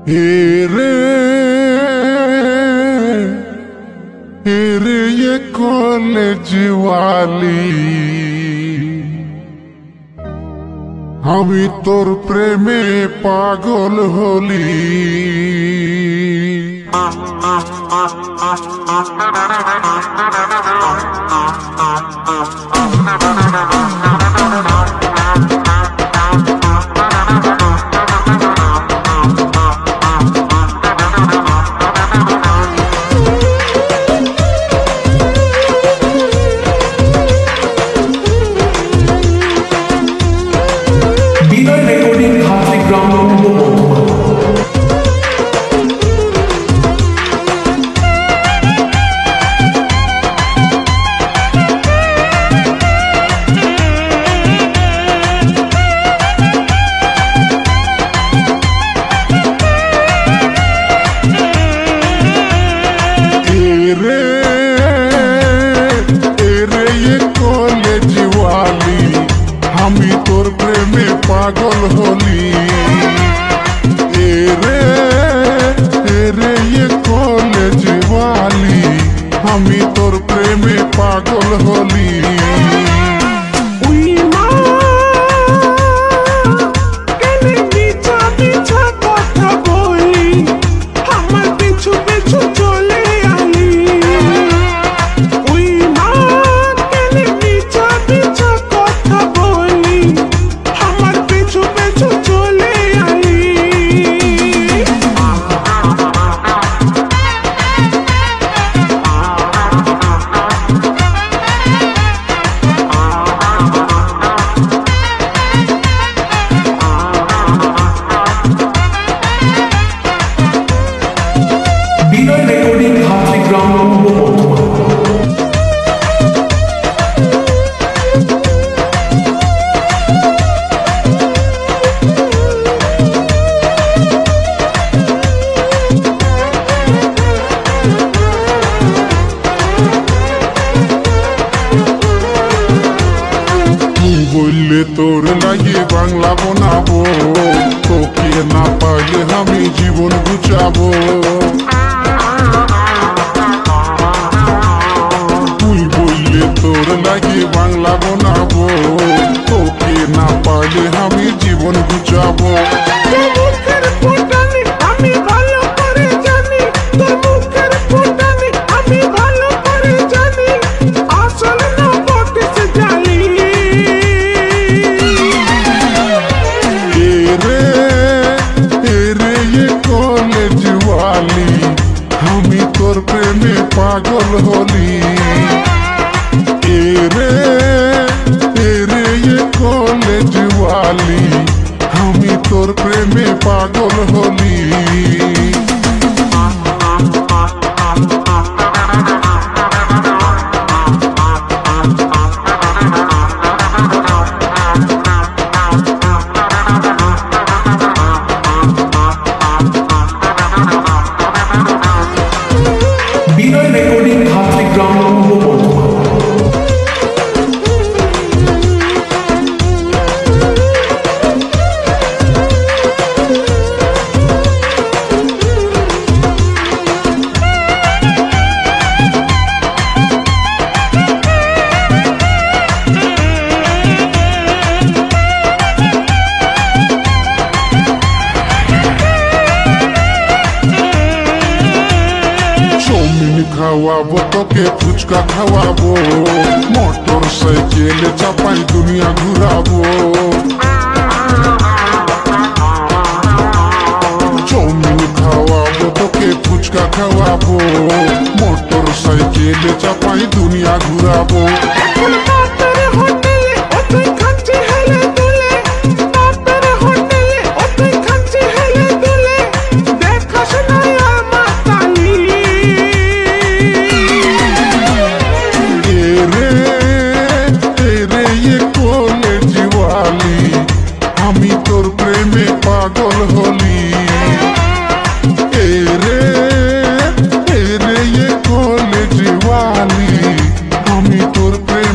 हेरे हेरे ये कॉलेज वाली हमी तोर प्रेमे पागल होली। हमी तोर प्रेमे पागल होली। एरे ये कॉलेज वाली हमी तोर प्रेमे पागल होली। बोले तोर लागे बांगला बनाबो তোকে না পাইলে আমি জীবন গুছাবো। তুই বললে তোর লাগে বাংলা বানাবো তোকে না পাইলে আমি জীবন গুছাবো। हमी तोर प्रेमे पागल होली। एरे ये कॉलेज वाली हमी तोर प्रेमे पागल होली। খাওয়াবো তোকে ফুচকা খাওয়াবো মোটর সাইকেলে চাপাই দুনিয়া ঘুরাবো। চাউমিন খাওয়াবো তোকে ফুচকা খাওয়াবো মোটর সাইকেলে চাপাই দুনিয়া ঘুরাবো। हमी तोर प्रेमे पागल होली। एरे ये कॉलेज वाली हमी तोर प्रेमे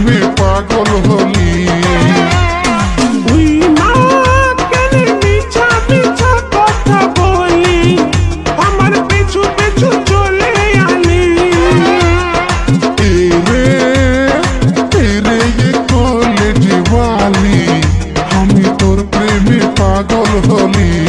পাগল হলি।